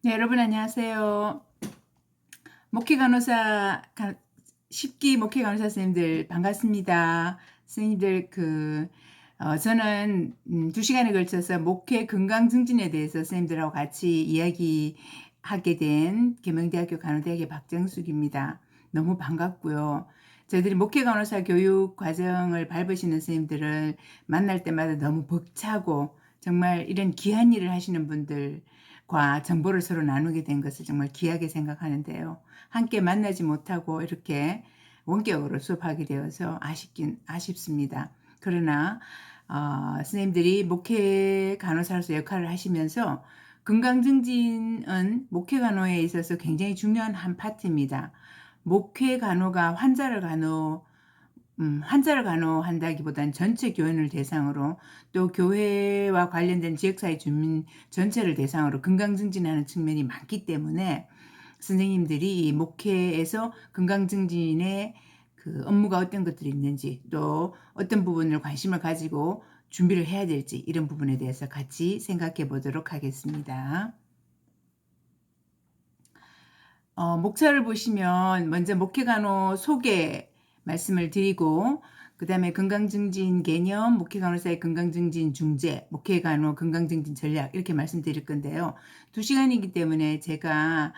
네, 여러분 안녕하세요. 목회 간호사 10기 목회 간호사 선생님들 반갑습니다. 선생님들 저는 2시간에 걸쳐서 목회 건강 증진에 대해서 선생님들하고 같이 이야기하게 된 계명대학교 간호대학의 박정숙입니다. 너무 반갑고요. 저희들이 목회 간호사 교육 과정을 밟으시는 선생님들을 만날 때마다 너무 벅차고 정말 이런 귀한 일을 하시는 분들과 정보를 서로 나누게 된 것을 정말 귀하게 생각하는데요. 함께 만나지 못하고 이렇게 원격으로 수업하게 되어서 아쉽습니다. 그러나 선생님들이 목회 간호사로서 역할을 하시면서 건강증진은 목회 간호에 있어서 굉장히 중요한 한 파트입니다. 목회 간호가 환자를 간호한다기보다는 전체 교인을 대상으로 또 교회와 관련된 지역사회 주민 전체를 대상으로 건강증진하는 측면이 많기 때문에 선생님들이 이 목회에서 건강증진의 업무가 어떤 것들이 있는지 또 어떤 부분을 관심을 가지고 준비를 해야 될지 이런 부분에 대해서 같이 생각해 보도록 하겠습니다. 목차를 보시면 먼저 목회간호 소개 말씀을 드리고 그 다음에 건강증진 개념, 목회간호사의 건강증진 중재, 목회간호 건강증진 전략 이렇게 말씀드릴 건데요. 2시간이기 때문에 제가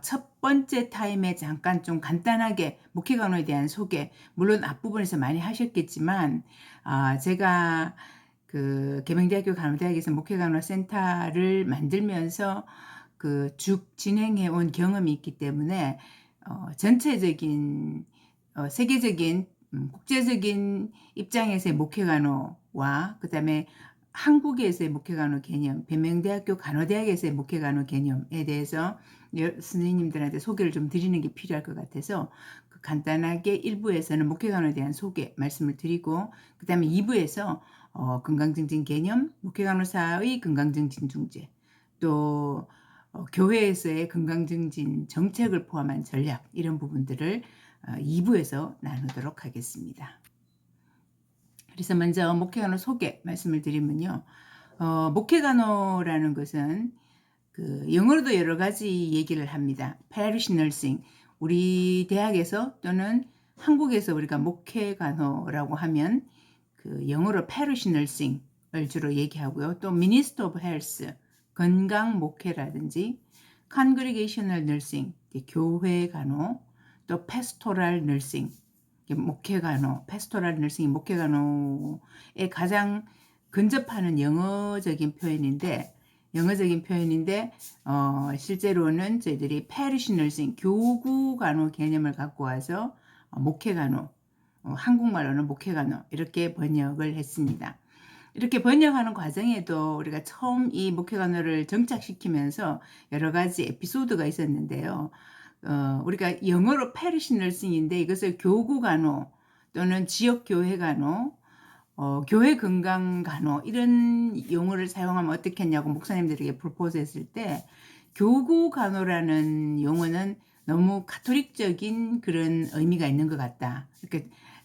첫 번째 타임에 잠깐 좀 간단하게 목회간호에 대한 소개, 물론 앞부분에서 많이 하셨겠지만 제가 계명대학교 간호대학에서 목회간호센터를 만들면서 쭉 진행해 온 경험이 있기 때문에 전체적인 세계적인 국제적인 입장에서의 목회간호와 그 다음에 한국에서의 목회간호 개념, 계명대학교 간호대학에서의 목회간호 개념에 대해서 선생님들한테 소개를 좀 드리는 게 필요할 것 같아서 간단하게 1부에서는 목회간호에 대한 소개 말씀을 드리고 그 다음에 2부에서 건강증진 개념, 목회간호사의 건강증진 중재, 또 교회에서의 건강증진 정책을 포함한 전략 이런 부분들을 2부에서 나누도록 하겠습니다. 그래서 먼저 목회간호 소개 말씀을 드리면요. 목회간호라는 것은 영어로도 여러 가지 얘기를 합니다. Parish Nursing. 우리 대학에서 또는 한국에서 우리가 목회간호라고 하면 영어로 Parish Nursing을 주로 얘기하고요. 또 Minister of Health, 건강 목회라든지 Congregational Nursing, 교회 간호, 또 Pastoral Nursing, 목회간호, Pastoral Nursing이 목회간호에 가장 근접하는 영어적인 표현인데 실제로는 저희들이 Parish Nursing, 교구 간호 개념을 갖고 와서 목회간호, 한국말로는 목회간호 이렇게 번역을 했습니다. 이렇게 번역하는 과정에도 우리가 처음 이 목회간호를 정착시키면서 여러 가지 에피소드가 있었는데요. 우리가 영어로 Parish Nursing인데 이것을 교구 간호 또는 지역 교회 간호, 교회 건강 간호 이런 용어를 사용하면 어떻겠냐고 목사님들에게 프로포즈 했을 때 교구 간호라는 용어는 너무 가톨릭적인 그런 의미가 있는 것 같다.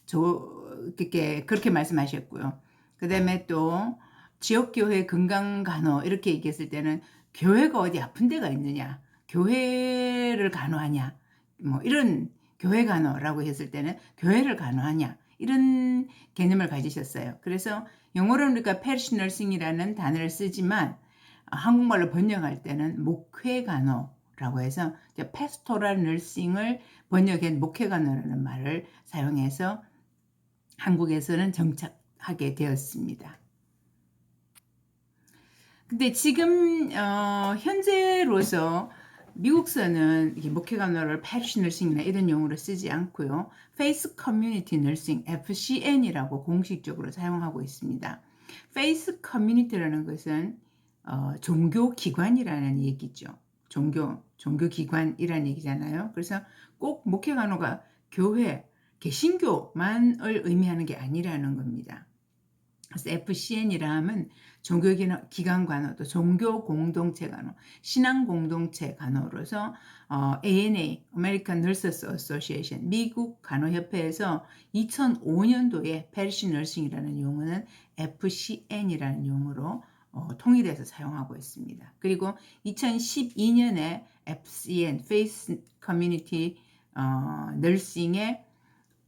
그렇게 말씀하셨고요. 그 다음에 또 지역교회 건강간호 이렇게 얘기했을 때는 교회가 어디 아픈 데가 있느냐, 교회를 간호하냐, 뭐 이런 교회 간호라고 했을 때는 교회를 간호하냐 이런 개념을 가지셨어요. 그래서 영어로는 우리가 parish nursing이라는 단어를 쓰지만 한국말로 번역할 때는 목회간호라고 해서 pastoral nursing을 번역한 목회간호라는 말을 사용해서 한국에서는 정착하게 되었습니다. 근데 지금 현재로서 미국서는 목회간호를 parish nursing이나 이런 용어로 쓰지 않고요. Faith Community Nursing, FCN이라고 공식적으로 사용하고 있습니다. Faith Community라는 것은 종교기관이라는 얘기죠. 종교기관이라는 얘기잖아요. 그래서 꼭 목회간호가 교회, 개신교만을 의미하는 게 아니라는 겁니다. 그래서 FCN이라 하면 종교기관 간호, 또 종교공동체 간호, 신앙공동체 간호로서 ANA, American Nurses Association, 미국 간호협회에서 2005년도에 Parish Nursing이라는 용어는 FCN이라는 용어로 통일해서 사용하고 있습니다. 그리고 2012년에 FCN, Faith Community Nursing의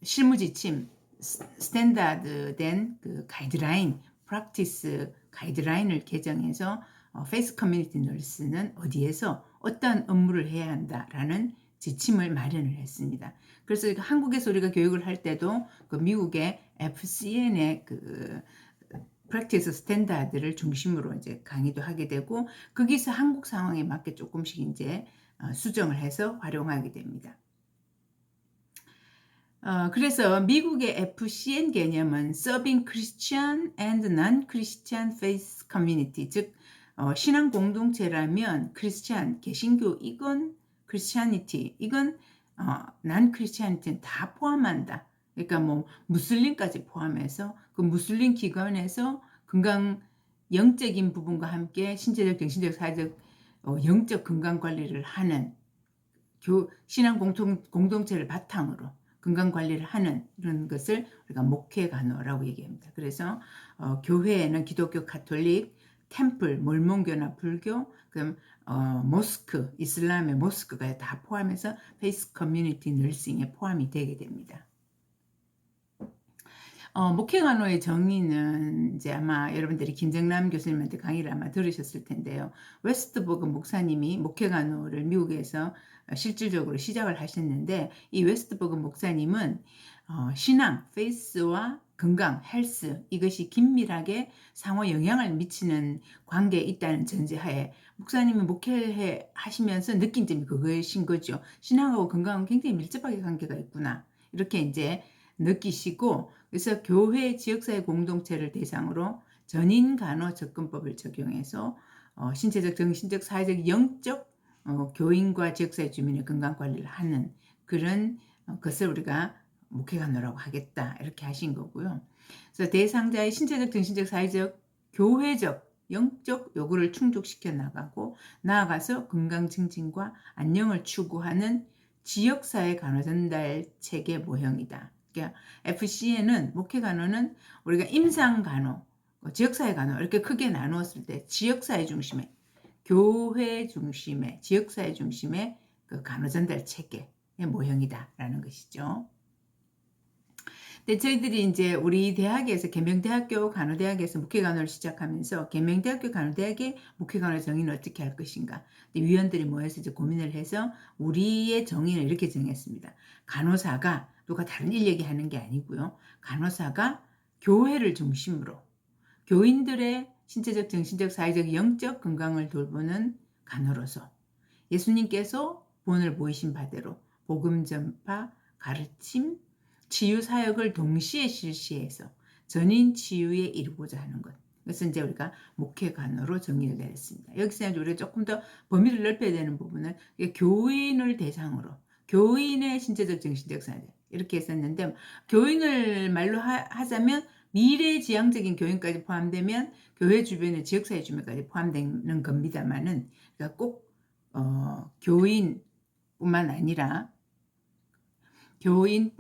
실무 지침, 스탠다드된 그 가이드라인, 프랙티스 가이드라인을 개정해서 페이스 커뮤니티 널스는 어디에서 어떤 업무를 해야 한다라는 지침을 마련을 했습니다. 그래서 한국에서 우리가 교육을 할 때도 그 미국의 FCN의 그 프랙티스 스탠다드를 중심으로 이제 강의도 하게 되고 거기서 한국 상황에 맞게 조금씩 이제 수정을 해서 활용하게 됩니다. 그래서 미국의 FCN 개념은 Serving Christian and Non-Christian Faith Community, 즉 신앙 공동체라면 크리스찬, 개신교 이건 크리스찬이티, 이건 non-Christianity는 다 포함한다. 그러니까 뭐 무슬림까지 포함해서 그 무슬림 기관에서 건강 영적인 부분과 함께 신체적, 정신적, 사회적 영적 건강 관리를 하는 신앙 공동체를 바탕으로 건강 관리를 하는 이런 것을 우리가 목회 간호라고 얘기합니다. 그래서 교회에는 기독교, 가톨릭, 템플, 몰몬교나 불교, 그럼 모스크, 이슬람의 모스크가 다 포함해서 페이스 커뮤니티 널싱에 포함이 되게 됩니다. 목회 간호의 정의는 이제 아마 여러분들이 김정남 교수님한테 강의를 아마 들으셨을 텐데요. 웨스트버그 목사님이 목회 간호를 미국에서 실질적으로 시작을 하셨는데 이 웨스트버그 목사님은 신앙, 페이스와 건강, 헬스 이것이 긴밀하게 상호 영향을 미치는 관계에 있다는 전제하에 목사님이 목회를 하시면서 느낀 점이 그것인 거죠. 신앙하고 건강은 굉장히 밀접하게 관계가 있구나. 이렇게 이제 느끼시고 그래서 교회 지역사회 공동체를 대상으로 전인간호 접근법을 적용해서 신체적, 정신적, 사회적, 영적 교인과 지역사회 주민의 건강관리를 하는 그런 것을 우리가 목회간호라고 하겠다 이렇게 하신 거고요. 그래서 대상자의 신체적, 정신적, 사회적, 교회적, 영적 요구를 충족시켜 나가고 나아가서 건강 증진과 안녕을 추구하는 지역사회 간호 전달 체계 모형이다. 그러니까 FCN은 목회간호는 우리가 임상간호, 지역사회 간호 이렇게 크게 나누었을 때 지역사회 중심의 교회 중심의 지역사회 중심의 그 간호 전달 체계의 모형이다라는 것이죠. 근데 저희들이 이제 우리 대학에서 계명대학교 간호대학에서 목회간호를 시작하면서 계명대학교 간호대학의 목회간호 정의는 어떻게 할 것인가 위원들이 모여서 이제 고민을 해서 우리의 정의는 이렇게 정했습니다. 간호사가 누가 다른 일 얘기하는 게 아니고요. 간호사가 교회를 중심으로 교인들의 신체적, 정신적, 사회적, 영적 건강을 돌보는 간호로서 예수님께서 본을 보이신 바대로 복음 전파, 가르침, 치유 사역을 동시에 실시해서 전인 치유에 이르고자 하는 것. 그래서 이제 우리가 목회 간호로 정의를 내렸습니다. 여기서 우리가 조금 더 범위를 넓혀야 되는 부분은 교인을 대상으로 교인의 신체적, 정신적, 사회적 이렇게 했었는데 교인을 말로 하자면 미래지향적인 교인까지 포함되면 교회 주변의 지역사회 주민까지 포함되는 겁니다만은 그러니까 꼭 교인뿐만 아니라 교인,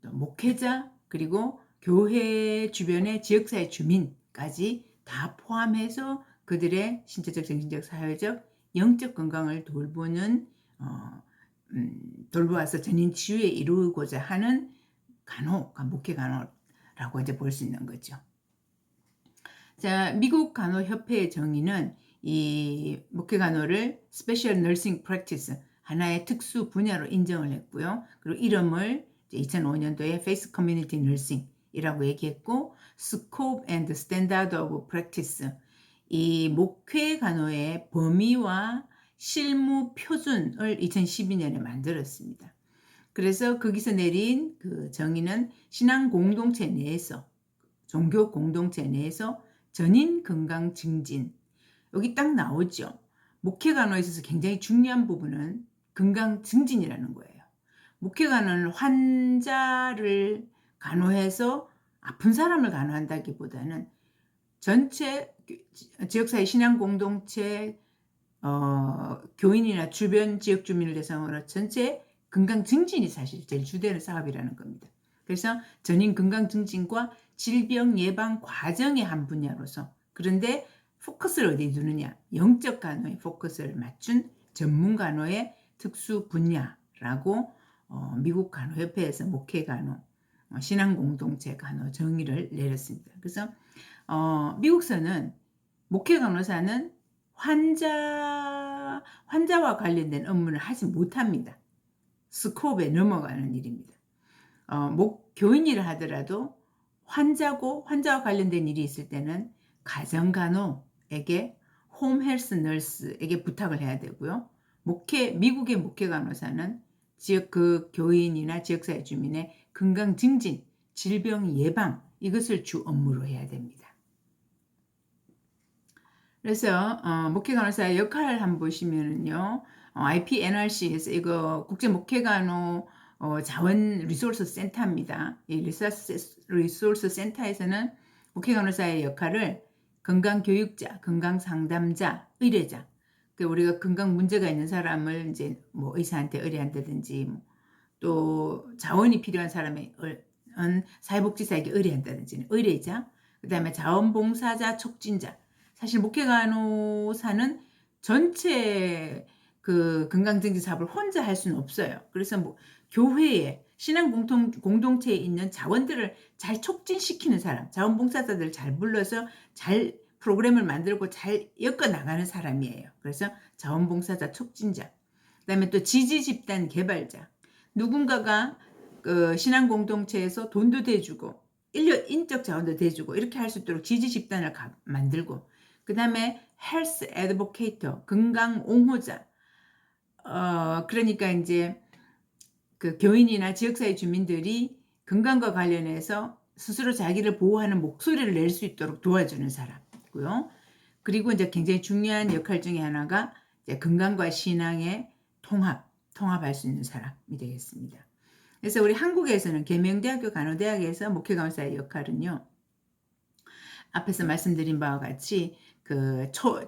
목회자 그리고 교회 주변의 지역사회 주민까지 다 포함해서 그들의 신체적, 정신적, 사회적, 영적 건강을 돌보는 돌보아서 전인 치유에 이루고자 하는 간호가 목회 간호라고 이제 볼 수 있는 거죠. 자, 미국 간호협회의 정의는 이 목회 간호를 Special Nursing Practice 하나의 특수 분야로 인정을 했고요. 그리고 이름을 2005년도에 Faith Community Nursing 이라고 얘기했고 Scope and Standard of Practice 이 목회 간호의 범위와 실무 표준을 2012년에 만들었습니다. 그래서 거기서 내린 그 정의는 신앙 공동체 내에서 종교 공동체 내에서 전인 건강 증진 여기 딱 나오죠. 목회 간호에 있어서 굉장히 중요한 부분은 건강 증진이라는 거예요. 목회 간호는 환자를 간호해서 아픈 사람을 간호한다기보다는 전체 지역사회 신앙 공동체 교인이나 주변 지역 주민을 대상으로 전체 건강 증진이 사실 제일 주되는 사업이라는 겁니다. 그래서 전인 건강 증진과 질병 예방 과정의 한 분야로서, 그런데 포커스를 어디에 두느냐, 영적 간호에 포커스를 맞춘 전문 간호의 특수 분야라고 미국 간호협회에서 목회 간호, 신앙 공동체 간호 정의를 내렸습니다. 그래서 미국서는 목회 간호사는 환자와 관련된 업무를 하지 못합니다. 스코프에 넘어가는 일입니다. 교인이라 하더라도 환자와 관련된 일이 있을 때는 가정간호에게, 홈헬스 널스에게 부탁을 해야 되고요. 미국의 목회 간호사는 지역 그 교인이나 지역사회 주민의 건강 증진, 질병 예방, 이것을 주 업무로 해야 됩니다. 그래서 목회 간호사의 역할을 한번 보시면은요, IPNRC에서 이거 국제 목회 간호 자원 리소스 센터입니다. 이 리소스 센터에서는 목회 간호사의 역할을 건강 교육자, 건강 상담자, 의뢰자, 우리가 건강 문제가 있는 사람을 이제 뭐 의사한테 의뢰한다든지, 또 자원이 필요한 사람의 사회복지사에게 의뢰한다든지 의뢰자, 그 다음에 자원봉사자, 촉진자. 사실 목회 간호사는 전체 그 건강증진 사업을 혼자 할 수는 없어요. 그래서 뭐 교회에, 신앙 공동체에 있는 자원들을 잘 촉진시키는 사람, 자원봉사자들을 잘 불러서 잘 프로그램을 만들고 잘 엮어 나가는 사람이에요. 그래서 자원봉사자, 촉진자. 그다음에 또 지지집단 개발자. 누군가가 그 신앙 공동체에서 돈도 대주고 인적 자원도 대주고 이렇게 할 수 있도록 지지집단을 만들고, 그 다음에 헬스 애드보케이터, 건강 옹호자. 그러니까 이제 그 교인이나 지역사회 주민들이 건강과 관련해서 스스로 자기를 보호하는 목소리를 낼 수 있도록 도와주는 사람이고요. 그리고 이제 굉장히 중요한 역할 중에 하나가 이제 건강과 신앙의 통합할 수 있는 사람이 되겠습니다. 그래서 우리 한국에서는 계명대학교 간호대학에서 목회 간호사의 역할은요, 앞에서 말씀드린 바와 같이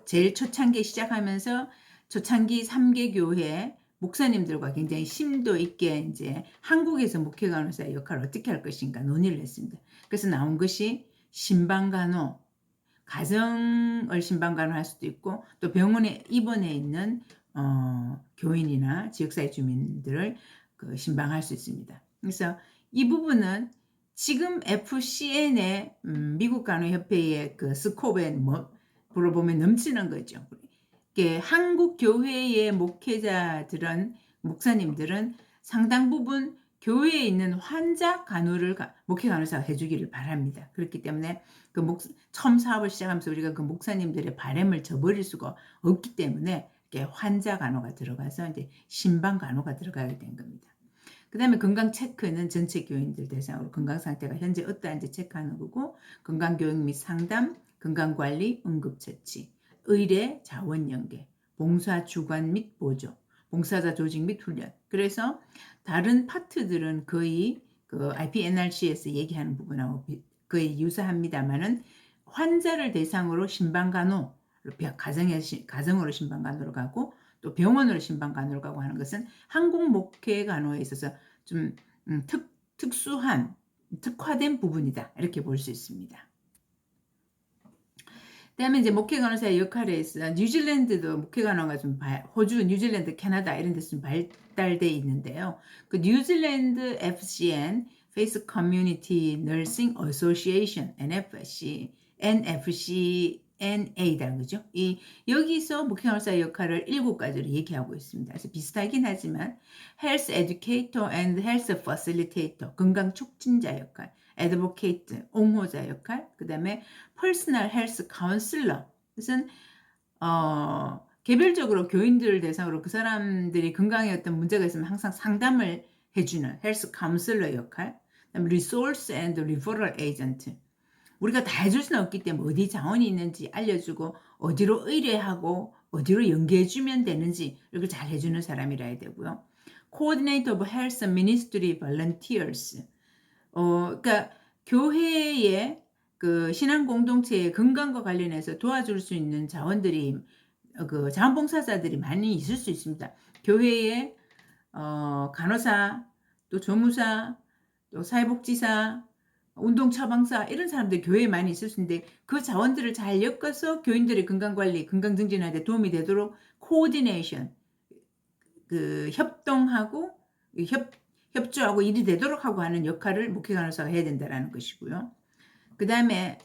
제일 초창기 시작하면서 초창기 3개 교회 목사님들과 굉장히 심도 있게 이제 한국에서 목회 간호사의 역할을 어떻게 할 것인가 논의를 했습니다. 그래서 나온 것이 신방간호, 가정을 신방간호할 수도 있고, 또 병원에 입원해 있는 교인이나 지역사회 주민들을 신방할 수 있습니다. 그래서 이 부분은 지금 FCN의 미국 간호협회의 그 스코프에 보면 넘치는 거죠. 한국 교회의 목사님들은 상당 부분 교회에 있는 환자 간호를 목회 간호사가 해주기를 바랍니다. 그렇기 때문에 처음 사업을 시작하면서 우리가 그 목사님들의 바람을 저버릴 수가 없기 때문에 이렇게 환자 간호가 들어가서 이제 신방 간호가 들어가게 된 겁니다. 그 다음에 건강 체크는 전체 교인들 대상으로 건강 상태가 현재 어떠한지 체크하는 거고, 건강교육 및 상담, 건강관리, 응급처치, 의뢰, 자원 연계, 봉사 주관 및 보조, 봉사자 조직 및 훈련. 그래서 다른 파트들은 거의 그 IPNRC에서 얘기하는 부분하고 거의 유사합니다만은 환자를 대상으로 신방간호, 가정으로 신방간호로 가고 또 병원으로 신방간호로 가고 하는 것은 한국 목회 간호에 있어서 좀 특화된 부분이다, 이렇게 볼 수 있습니다. 그다음에 이제 목회 간호사의 역할에 있어 뉴질랜드도 목회 간호가 좀 호주, 뉴질랜드, 캐나다 이런 데서 좀 발달돼 있는데요. 그 뉴질랜드 FCN Face Community Nursing Association NFCNA다, 그죠? 여기서 목회 간호사의 역할을 7가지로 얘기하고 있습니다. 그래서 비슷하긴 하지만 Health Educator and Health Facilitator, 건강 촉진자 역할, Advocate, 옹호자 역할, 그 다음에 Personal Health Counselor, 그것은 개별적으로 교인들을 대상으로 그 사람들이 건강에 어떤 문제가 있으면 항상 상담을 해주는 Health Counselor 역할, 그다음에 Resource and Referral Agent, 우리가 다 해줄 수는 없기 때문에 어디 자원이 있는지 알려주고 어디로 의뢰하고 어디로 연계해주면 되는지 이렇게 잘 해주는 사람이라 해야 되고요. Coordinator of Health Ministry Volunteers, 그러니까 교회의 그 신앙 공동체의 건강과 관련해서 도와줄 수 있는 자원들이 그 자원봉사자들이 많이 있을 수 있습니다. 교회의 간호사, 또 조무사, 또 사회복지사, 운동 처방사 이런 사람들이 교회에 많이 있을 수 있는데 그 자원들을 잘 엮어서 교인들의 건강관리, 건강증진하는 데 도움이 되도록 코오디네이션, 그 협동하고 협조하고 일이 되도록 하고 하는 역할을 목회 간호사가 해야 된다라는 것이고요. 그 다음에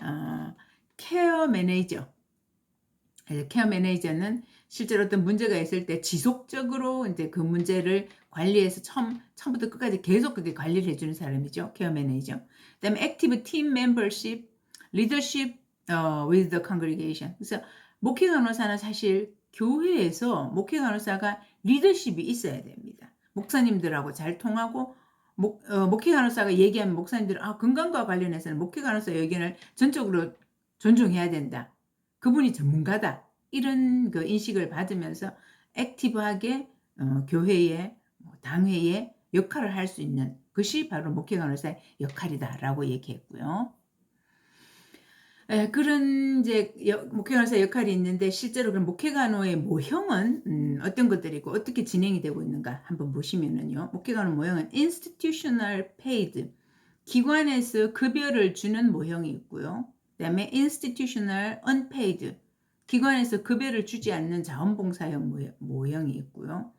케어 매니저. 케어 매니저는 실제로 어떤 문제가 있을 때 지속적으로 이제 그 문제를 관리해서 처음부터 끝까지 계속 그게 관리를 해주는 사람이죠. 케어 매니저. 그다음에 액티브 팀 멤버십, 리더십 with the congregation. 그래서 목회 간호사는 사실 교회에서 목회 간호사가 리더십이 있어야 됩니다. 목사님들하고 잘 통하고 목회 간호사가 얘기하면 목사님들은 건강과 관련해서는 목회 간호사 의견을 전적으로 존중해야 된다. 그분이 전문가다. 이런 그 인식을 받으면서 액티브하게 교회에 당회에 역할을 할 수 있는 것이 바로 목회 간호사의 역할이다라고 얘기했고요. 그런 이제 목회 간호사 역할이 있는데 실제로 그런 목회 간호의 모형은 어떤 것들이고 어떻게 진행이 되고 있는가 한번 보시면은요. 목회 간호 모형은 institutional paid, 기관에서 급여를 주는 모형이 있고요. 그다음에 institutional unpaid, 기관에서 급여를 주지 않는 자원봉사형 모형이 있고요.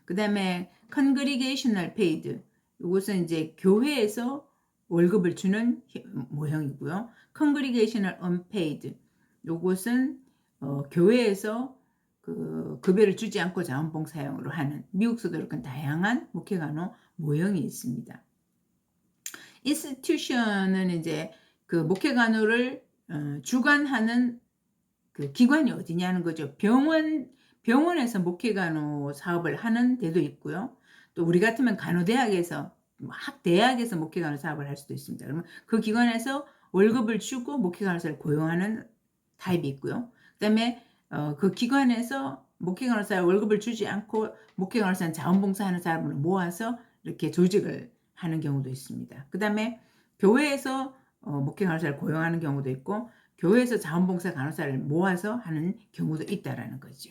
그 다음에 congregational paid, 이것은 이제 교회에서 월급을 주는 모형이고요. congregational unpaid, 이것은 교회에서 그 급여를 주지 않고 자원봉사형으로 하는, 미국서도 이렇게 다양한 목회간호 모형이 있습니다. 인스티튜션은 이제 그 목회간호를 주관하는 그 기관이 어디냐는 거죠. 병원에서 목회간호 사업을 하는 데도 있고요. 또 우리 같으면 간호대학에서 대학에서 목회간호 사업을 할 수도 있습니다. 그러면 그 기관에서 월급을 주고 목회간호사를 고용하는 타입이 있고요. 그다음에 그 기관에서 목회간호사 월급을 주지 않고 목회간호사는 자원봉사하는 사람을 모아서 이렇게 조직을 하는 경우도 있습니다. 그다음에 교회에서 목회간호사를 고용하는 경우도 있고 교회에서 자원봉사 간호사를 모아서 하는 경우도 있다라는 거죠.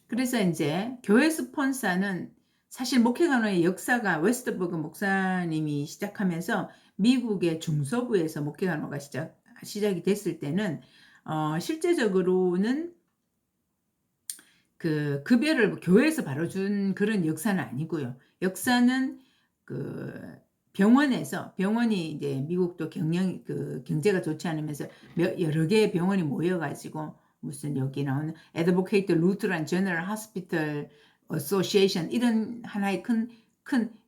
그래서 이제 교회 스폰서는 사실 목회간호의 역사가 웨스트버그 목사님이 시작하면서 미국의 중서부에서 목회간호가 시작이 됐을 때는 실제적으로는 그 급여를 교회에서 바로 준 그런 역사는 아니고요. 역사는 그 병원이 이제 미국도 경제가 좋지 않으면서 여러 개의 병원이 모여가지고 무슨 여기 나오는 Advocate Lutheran General Hospital Association 이런 하나의 큰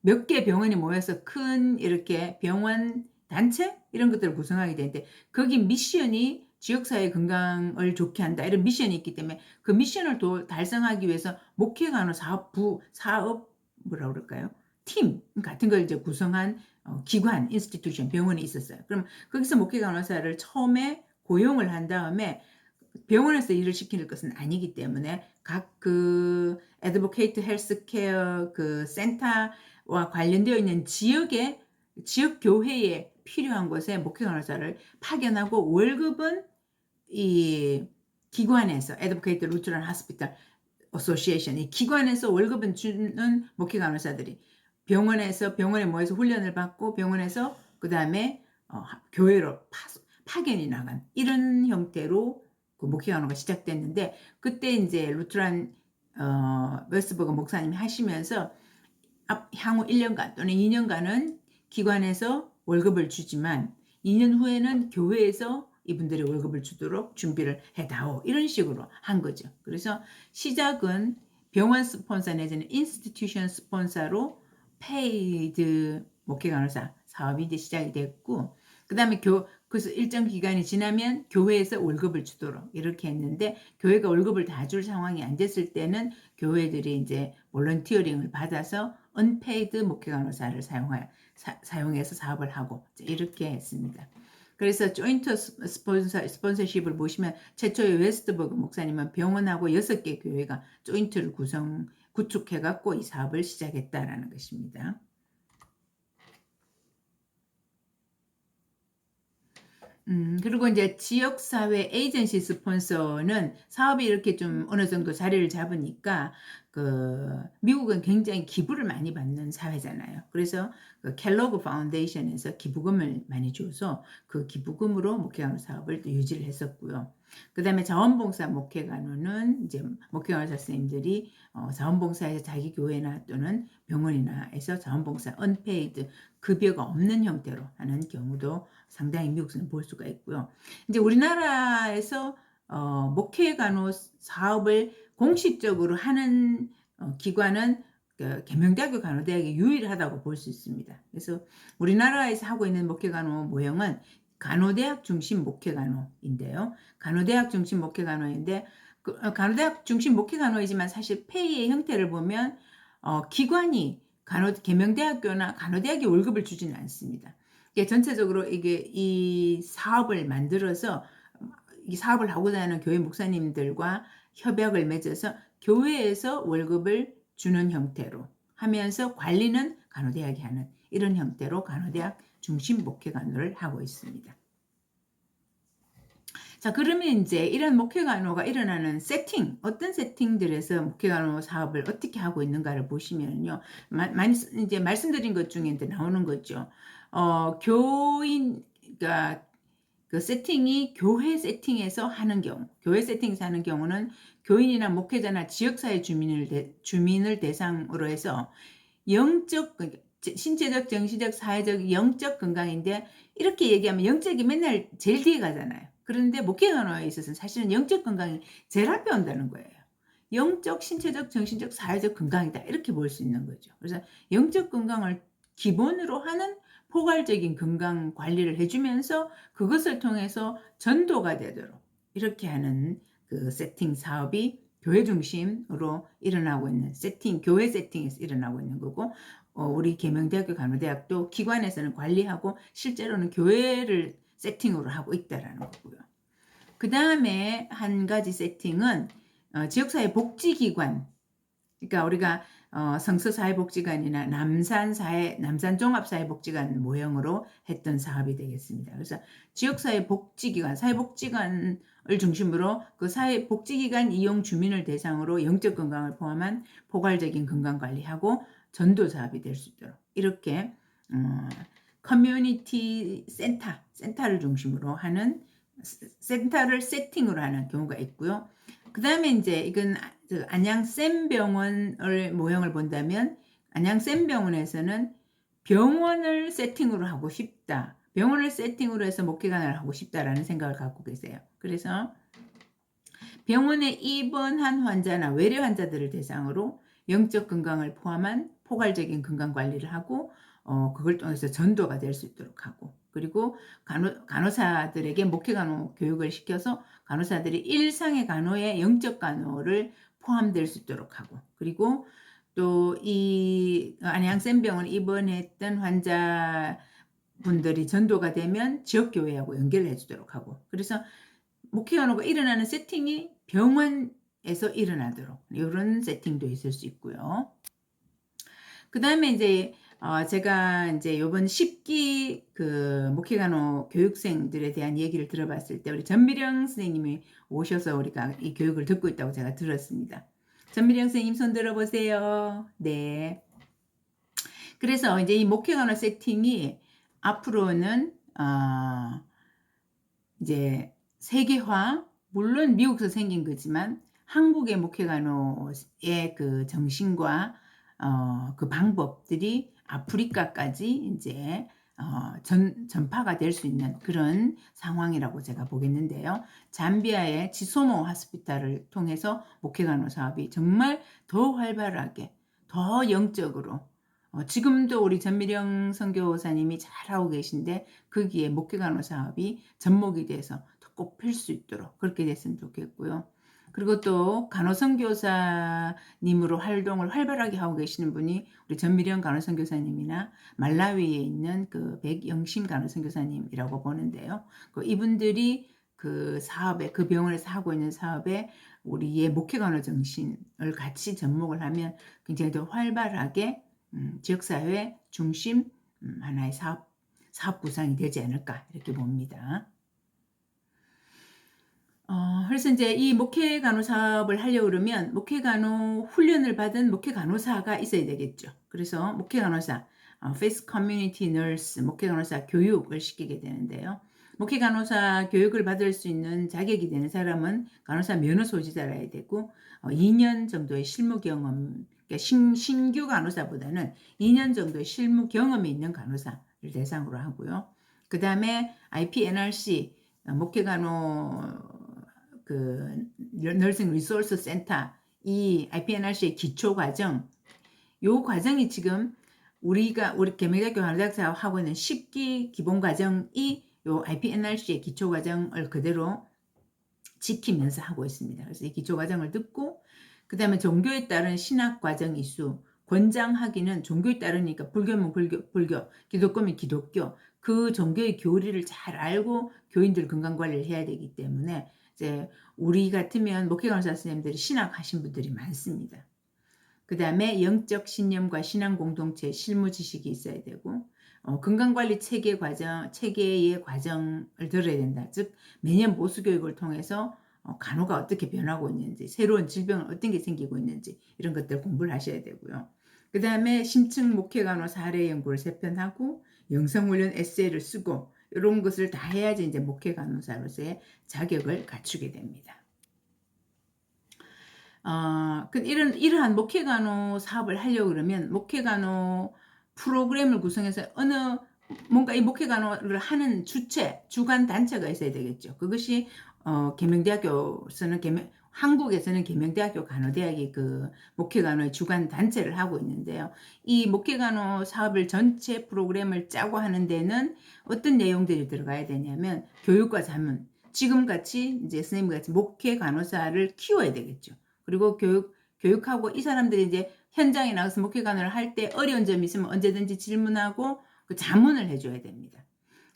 몇 개 병원이 모여서 큰 이렇게 병원 단체 이런 것들을 구성하게 되는데 거기 미션이 지역사회 건강을 좋게 한다 이런 미션이 있기 때문에 그 미션을 달성하기 위해서 목회간호 사업 뭐라 그럴까요? 팀 같은 걸 이제 구성한 기관, 인스티튜션, 병원이 있었어요. 그럼 거기서 목회간호사를 처음에 고용을 한 다음에 병원에서 일을 시키는 것은 아니기 때문에 각 그 애드보케이트 헬스케어 그 센터와 관련되어 있는 지역 교회에 필요한 곳에 목회간호사를 파견하고 월급은 이 기관에서 애드보케이트 루트런 하스피탈 어소시에이션 이 기관에서 월급은 주는 목회간호사들이 병원에 모여서 훈련을 받고 병원에서 그 다음에 교회로 파견이 나간 이런 형태로 그 목회간호가 시작됐는데 그때 이제 루트란 웨스트버그 목사님이 하시면서 향후 1년간 또는 2년간은 기관에서 월급을 주지만 2년 후에는 교회에서 이분들의 월급을 주도록 준비를 해다오 이런 식으로 한 거죠. 그래서 시작은 병원 스폰서 내지는 인스티튜션 스폰서로 페이드 목회간호사 사업이 이제 시작이 됐고 그 다음에 그래서 일정 기간이 지나면 교회에서 월급을 주도록 이렇게 했는데 교회가 월급을 다 줄 상황이 안 됐을 때는 교회들이 이제 볼런티어링을 받아서 언페이드 목회간호사를 사용해서 사업을 하고 이렇게 했습니다. 그래서 조인트 스폰서십을 보시면 최초의 웨스트버그 목사님은 병원하고 6개 교회가 조인트를 구축해갖고 이 사업을 시작했다라는 것입니다. 그리고 이제 지역사회 에이전시 스폰서는 사업이 이렇게 좀 어느 정도 자리를 잡으니까 미국은 굉장히 기부를 많이 받는 사회잖아요. 그래서 켈로그 파운데이션에서 기부금을 많이 줘서 그 기부금으로 목회간호 사업을 또 유지를 했었고요. 그다음에 자원봉사 목회간호는 이제 목회간호사 선생님들이 자원봉사에서 자기 교회나 또는 병원이나에서 자원봉사 언페이드 급여가 없는 형태로 하는 경우도 상당히 미국에서는 볼 수가 있고요. 이제 우리나라에서 목회간호 사업을 공식적으로 하는 기관은 계명대학교 간호대학이 유일하다고 볼 수 있습니다. 그래서 우리나라에서 하고 있는 목회간호 모형은 간호대학 중심 목회간호인데요. 간호대학 중심 목회간호인데 간호대학 중심 목회간호이지만 사실 페이의 형태를 보면 기관이 계명대학교나 간호대학이 월급을 주지는 않습니다. 이게 전체적으로 이 사업을 만들어서 이 사업을 하고자 하는 교회 목사님들과 협약을 맺어서 교회에서 월급을 주는 형태로 하면서 관리는 간호대학이 하는 이런 형태로 간호대학 중심 목회간호를 하고 있습니다. 자, 그러면 이제 이런 목회간호가 일어나는 세팅, 어떤 세팅들에서 목회간호 사업을 어떻게 하고 있는가를 보시면요. 많이 이제 말씀드린 것 중에 이제 나오는 거죠. 그러니까 그 세팅이 교회 세팅에서 하는 경우, 교회 세팅에서 하는 경우는 교인이나 목회자나 지역사회 주민을 대상으로 해서 영적, 신체적, 정신적, 사회적, 영적 건강인데 이렇게 얘기하면 영적이 맨날 제일 뒤에 가잖아요. 그런데 목회간호에 있어서는 사실은 영적 건강이 제일 앞에 온다는 거예요. 영적, 신체적, 정신적, 사회적 건강이다. 이렇게 볼 수 있는 거죠. 그래서 영적 건강을 기본으로 하는 포괄적인 건강 관리를 해주면서 그것을 통해서 전도가 되도록 이렇게 하는 그 세팅 사업이 교회 중심으로 일어나고 있는 교회 세팅에서 일어나고 있는 거고, 우리 계명대학교 간호대학도 기관에서는 관리하고 실제로는 교회를 세팅으로 하고 있다라는 거고요. 그 다음에 한 가지 세팅은 지역사회 복지기관, 그러니까 우리가 성서사회복지관이나 남산종합사회복지관 모형으로 했던 사업이 되겠습니다. 그래서 지역사회 복지기관, 사회복지관을 중심으로 그 사회복지기관 이용 주민을 대상으로 영적 건강을 포함한 포괄적인 건강관리하고 전도 사업이 될 수 있도록 이렇게 커뮤니티 센터를 중심으로 하는 센터를 세팅으로 하는 경우가 있고요. 그 다음에 이제 이건 안양샘병원을 모형을 본다면 안양샘병원에서는 병원을 세팅으로 하고 싶다. 병원을 세팅으로 해서 목회관을 하고 싶다라는 생각을 갖고 계세요. 그래서 병원에 입원한 환자나 외래 환자들을 대상으로 영적 건강을 포함한 포괄적인 건강 관리를 하고 그걸 통해서 전도가 될 수 있도록 하고, 그리고 간호사들에게 목회간호 교육을 시켜서 간호사들이 일상의 간호에 영적 간호를 포함될 수 있도록 하고, 그리고 또 이 안양샘병원 입원했던 환자분들이 전도가 되면 지역교회하고 연결을 해주도록 하고, 그래서 목회간호가 일어나는 세팅이 병원에서 일어나도록 이런 세팅도 있을 수 있고요. 그 다음에 이제 제가 이제 요번 10기 그 목회간호 교육생들에 대한 얘기를 들어봤을 때 우리 전미령 선생님이 오셔서 우리가 이 교육을 듣고 있다고 제가 들었습니다. 전미령 선생님 손 들어보세요. 네. 그래서 이제 이 목회간호 세팅이 앞으로는 이제 세계화, 물론 미국에서 생긴 거지만 한국의 목회간호의 그 정신과 그 방법들이 아프리카까지 이제 전파가 될 수 있는 그런 상황이라고 제가 보겠는데요. 잠비아의 지소모 하스피탈을 통해서 목회간호 사업이 정말 더 활발하게, 더 영적으로 지금도 우리 전미령 선교사님이 잘하고 계신데 거기에 목회간호 사업이 접목이 돼서 더 꽃필 수 있도록 그렇게 됐으면 좋겠고요. 그리고 또 간호선교사님으로 활동을 활발하게 하고 계시는 분이 우리 전미령 간호선교사님이나 말라위에 있는 그 백영심 간호선교사님이라고 보는데요. 이분들이 그 사업에, 그 병원에서 하고 있는 사업에 우리의 목회간호 정신을 같이 접목을 하면 굉장히 더 활발하게 지역사회 중심 하나의 사업 구상이 되지 않을까 이렇게 봅니다. 그래서 이제 이 목회 간호 사업을 하려고 그러면 목회 간호 훈련을 받은 목회 간호사가 있어야 되겠죠. 그래서 목회 간호사, Faith Community Nurse, 목회 간호사 교육을 시키게 되는데요. 목회 간호사 교육을 받을 수 있는 자격이 되는 사람은 간호사 면허 소지자라야 되고 2년 정도의 실무 경험, 그러니까 신규 간호사보다는 2년 정도의 실무 경험이 있는 간호사를 대상으로 하고요. 그 다음에 IPNRC, 목회 간호 그 너싱 리소스 센터, 이 IPNRC의 기초 과정, 요 과정이 지금 우리 계명대학교 간호대학사 하고 있는 10기 기본 과정이 요 IPNRC의 기초 과정을 그대로 지키면서 하고 있습니다. 그래서 이 기초 과정을 듣고 그 다음에 종교에 따른 신학 과정 이수, 권장하기는 종교에 따르니까 불교면 불교, 기독교면 기독교, 그 종교의 교리를 잘 알고 교인들 건강관리를 해야 되기 때문에 이제 우리 같으면 목회간호사 선생님들이 신학하신 분들이 많습니다. 그 다음에 영적 신념과 신앙 공동체 실무 지식이 있어야 되고 건강관리 체계의 과정을 들어야 된다. 즉 매년 보수교육을 통해서 간호가 어떻게 변하고 있는지, 새로운 질병은 어떤 게 생기고 있는지 이런 것들 공부를 하셔야 되고요. 그 다음에 심층 목회간호 사례 연구를 3편 하고 영성훈련 에세이를 쓰고 이런 것을 다 해야지 이제 목회간호사로서의 자격을 갖추게 됩니다. 이러한 목회간호 사업을 하려고 그러면 목회간호 프로그램을 구성해서 뭔가 이 목회간호를 하는 주관 단체가 있어야 되겠죠. 그것이 한국에서는 계명대학교 간호대학이 그 목회간호의 주관 단체를 하고 있는데요. 이 목회간호 사업을 전체 프로그램을 짜고 하는 데는 어떤 내용들이 들어가야 되냐면 교육과 자문, 지금같이 이제 선생님 같이 목회 간호사를 키워야 되겠죠. 그리고 교육하고 이 사람들이 이제 현장에 나가서 목회간호를 할 때 어려운 점이 있으면 언제든지 질문하고 그 자문을 해줘야 됩니다.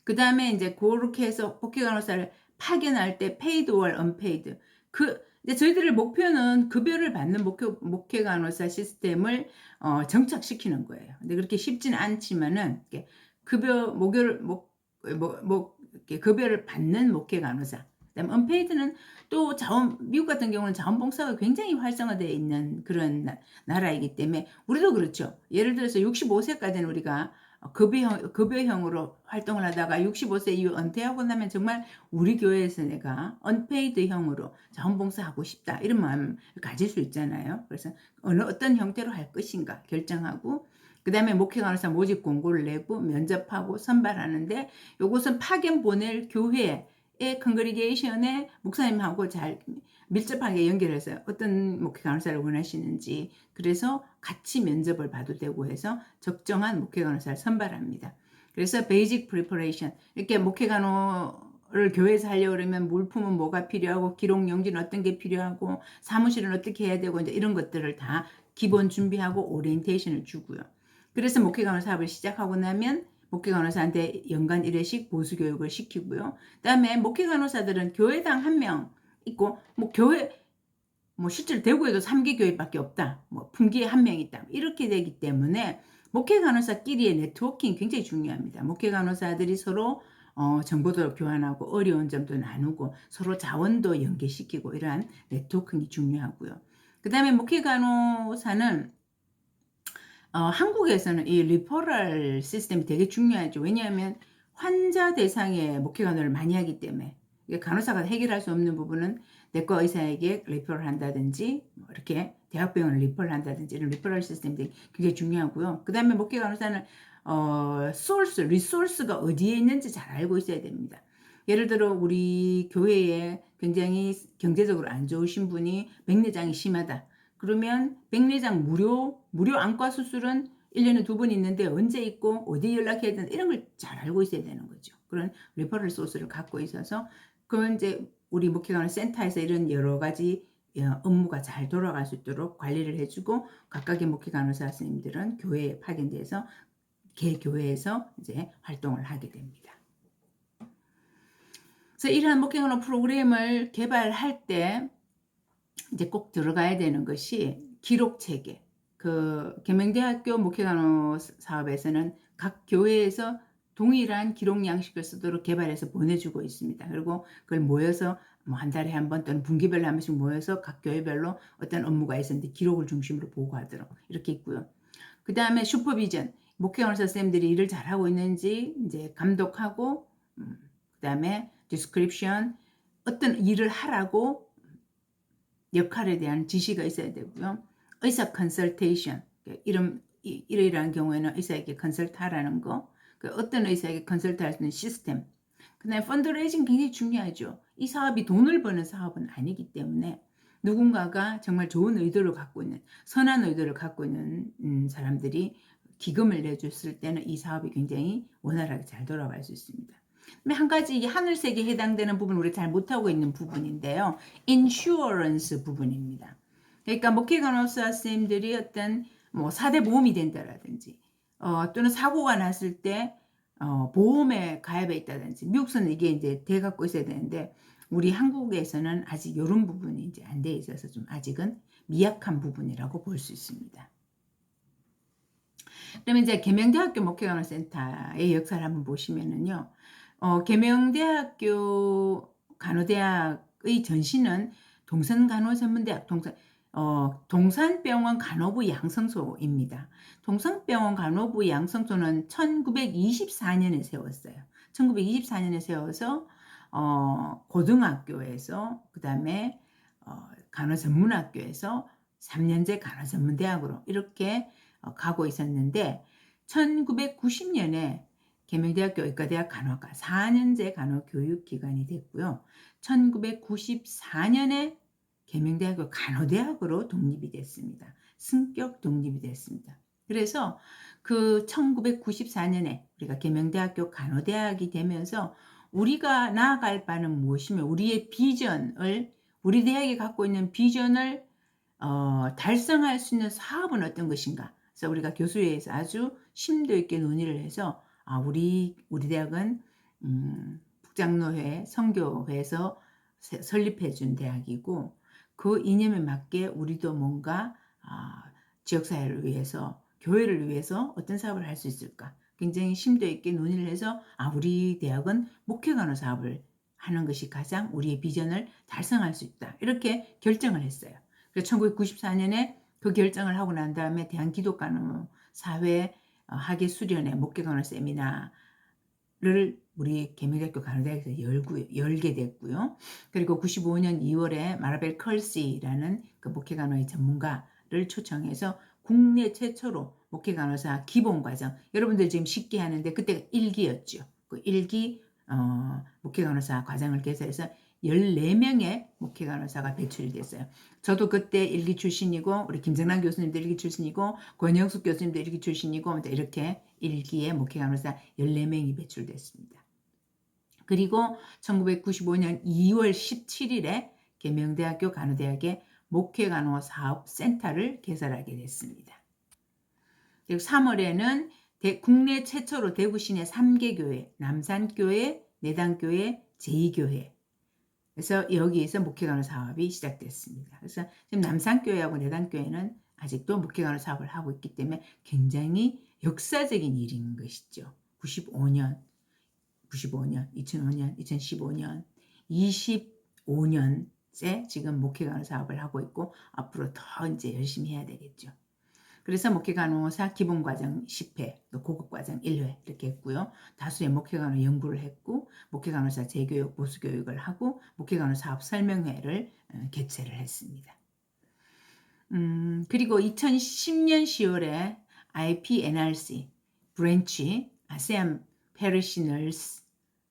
그 다음에 이제 그렇게 해서 목회간호사를 파견할 때 페이드 월 언페이드 이제 저희들의 목표는 급여를 받는 목회간호사 시스템을 정착시키는 거예요. 근데 그렇게 쉽지는 않지만은 급여를 받는 목회간호사. 그다음에 언페이드는 또 미국 같은 경우는 자원봉사가 굉장히 활성화되어 있는 그런 나라이기 때문에 우리도 그렇죠. 예를 들어서 65세까지는 우리가 급여형으로 활동을 하다가 65세 이후 은퇴하고 나면 정말 우리 교회에서 내가 언페이드형으로 자원봉사하고 싶다 이런 마음을 가질 수 있잖아요. 그래서 어떤 형태로 할 것인가 결정하고 그 다음에 목회간호사 모집 공고를 내고 면접하고 선발하는데 이것은 파견 보낼 교회의 컨그리게이션의 목사님하고 잘 밀접하게 연결해서 어떤 목회간호사를 원하시는지 그래서 같이 면접을 봐도 되고 해서 적정한 목회간호사를 선발합니다. 그래서 베이직 프리퍼레이션 이렇게 목회간호를 교회에서 하려고 그러면 물품은 뭐가 필요하고 기록용지는 어떤 게 필요하고 사무실은 어떻게 해야 되고 이제 이런 것들을 다 기본 준비하고 오리엔테이션을 주고요. 그래서 목회간호 사업을 시작하고 나면 목회간호사한테 연간 1회씩 보수교육을 시키고요. 그다음에 목회간호사들은 교회당 1명 있고 실제로 대구에도 3개 교회밖에 없다. 분기에 1명 있다. 이렇게 되기 때문에 목회간호사끼리의 네트워킹이 굉장히 중요합니다. 목회간호사들이 서로 정보도 교환하고 어려운 점도 나누고 서로 자원도 연계시키고 이러한 네트워킹이 중요하고요. 그 다음에 목회간호사는 한국에서는 이 리퍼럴 시스템이 되게 중요하죠. 왜냐하면 환자 대상의 목회간호를 많이 하기 때문에 간호사가 해결할 수 없는 부분은 내과 의사에게 리퍼럴 한다든지 이렇게 대학병원을 리퍼럴 한다든지 이런 리퍼럴 시스템들이 굉장히 중요하고요. 그 다음에 목회간호사는 리소스가 어디에 있는지 잘 알고 있어야 됩니다. 예를 들어 우리 교회에 굉장히 경제적으로 안 좋으신 분이 백내장이 심하다. 그러면 백내장 무료 안과 수술은 1년에 2번 있는데 언제 있고 어디 연락해야 되나 이런 걸 잘 알고 있어야 되는 거죠. 그런 리퍼럴 소스를 갖고 있어서 그건 이제 우리 목회간호 센터에서 이런 여러 가지 업무가 잘 돌아갈 수 있도록 관리를 해주고 각각의 목회간호사 선생님들은 교회에 파견돼서 개교회에서 이제 활동을 하게 됩니다. 그래서 이러한 목회간호 프로그램을 개발할 때 이제 꼭 들어가야 되는 것이 기록 체계. 그 계명대학교 목회간호 사업에서는 각 교회에서 동일한 기록 양식을 쓰도록 개발해서 보내주고 있습니다. 그리고 그걸 모여서 뭐 한 달에 한 번 또는 분기별로 한 번씩 모여서 각 교회별로 어떤 업무가 있었는데 기록을 중심으로 보고하도록 이렇게 있고요. 그 다음에 슈퍼비전, 목회 간호사 선생님들이 일을 잘하고 있는지 이제 감독하고, 그 다음에 디스크립션, 어떤 일을 하라고 역할에 대한 지시가 있어야 되고요. 의사 컨설테이션, 이러이러한 경우에는 의사에게 컨설트하라는 거, 어떤 의사에게 컨설트할 수 있는 시스템. 그 다음에 펀드레이징 굉장히 중요하죠. 이 사업이 돈을 버는 사업은 아니기 때문에 누군가가 정말 좋은 의도를 갖고 있는, 선한 의도를 갖고 있는 사람들이 기금을 내줬을 때는 이 사업이 굉장히 원활하게 잘 돌아갈 수 있습니다. 한 가지 이 하늘색에 해당되는 부분 우리 잘 못하고 있는 부분인데요. 인슈어런스 부분입니다. 그러니까 목회 간호사 선생님들이 어떤 뭐 4대 보험이 된다라든지 또는 사고가 났을 때 보험에 가입해 있다든지 미국에서는 이게 이제 돼 갖고 있어야 되는데 우리 한국에서는 아직 이런 부분이 이제 안 돼 있어서 좀 아직은 미약한 부분이라고 볼 수 있습니다. 그러면 이제 계명대학교 목회간호센터의 역사를 한번 보시면은요. 계명대학교 간호대학의 전신은 동산간호전문대학, 동산병원 간호부 양성소입니다. 동산병원 간호부 양성소는 1924년에 세웠어요. 1924년에 세워서 고등학교에서 그 다음에 간호전문학교에서 3년제 간호전문대학으로 이렇게 가고 있었는데 1990년에 계명대학교 의과대학 간호과 4년제 간호교육기관이 됐고요. 1994년에 계명대학교 간호대학으로 독립이 됐습니다. 승격 독립이 됐습니다. 그래서 그 1994년에 우리가 계명대학교 간호대학이 되면서 우리가 나아갈 바는 무엇이며 우리의 비전을 우리 대학이 갖고 있는 비전을 달성할 수 있는 사업은 어떤 것인가. 그래서 우리가 교수회에서 아주 심도 있게 논의를 해서 우리 대학은 북장로회, 선교회에서 설립해 준 대학이고 그 이념에 맞게 우리도 뭔가 지역사회를 위해서 교회를 위해서 어떤 사업을 할 수 있을까 굉장히 심도 있게 논의를 해서 우리 대학은 목회간호 사업을 하는 것이 가장 우리의 비전을 달성할 수 있다 이렇게 결정을 했어요. 그래서 1994년에 그 결정을 하고 난 다음에 대한기독간호사회 학예 수련회 목회간호 세미나를 우리 계명대학교 간호대학에서 열게 됐고요. 그리고 95년 2월에 마라벨 컬시라는 그 목회간호의 전문가를 초청해서 국내 최초로 목회간호사 기본과정 여러분들 지금 쉽게 하는데 그때가 1기였죠. 그 1기 목회간호사 과정을 개설해서 14명의 목회간호사가 배출이 됐어요. 저도 그때 1기 출신이고 우리 김정남 교수님도 1기 출신이고 권영숙 교수님도 1기 출신이고 이렇게 1기의 목회간호사 14명이 배출됐습니다. 그리고 1995년 2월 17일에 계명대학교 간호대학의 목회간호사업센터를 개설하게 됐습니다. 그리고 3월에는 국내 최초로 대구 시내 3개교회, 남산교회, 내당교회, 제2교회 그래서 여기에서 목회간호 사업이 시작됐습니다. 그래서 지금 남산교회하고 내당교회는 아직도 목회간호 사업을 하고 있기 때문에 굉장히 역사적인 일인 것이죠. 95년, 2005년, 2015년, 25년째 지금 목회간호 사업을 하고 있고 앞으로 더 이제 열심히 해야 되겠죠. 그래서 목회간호사 기본과정 10회, 또 고급과정 1회 이렇게 했고요. 다수의 목회간호 연구를 했고 목회간호사 재교육, 보수교육을 하고 목회간호 사업 설명회를 개최를 했습니다. 그리고 2010년 10월에 IPNRC 브랜치 아세안 페리시 널스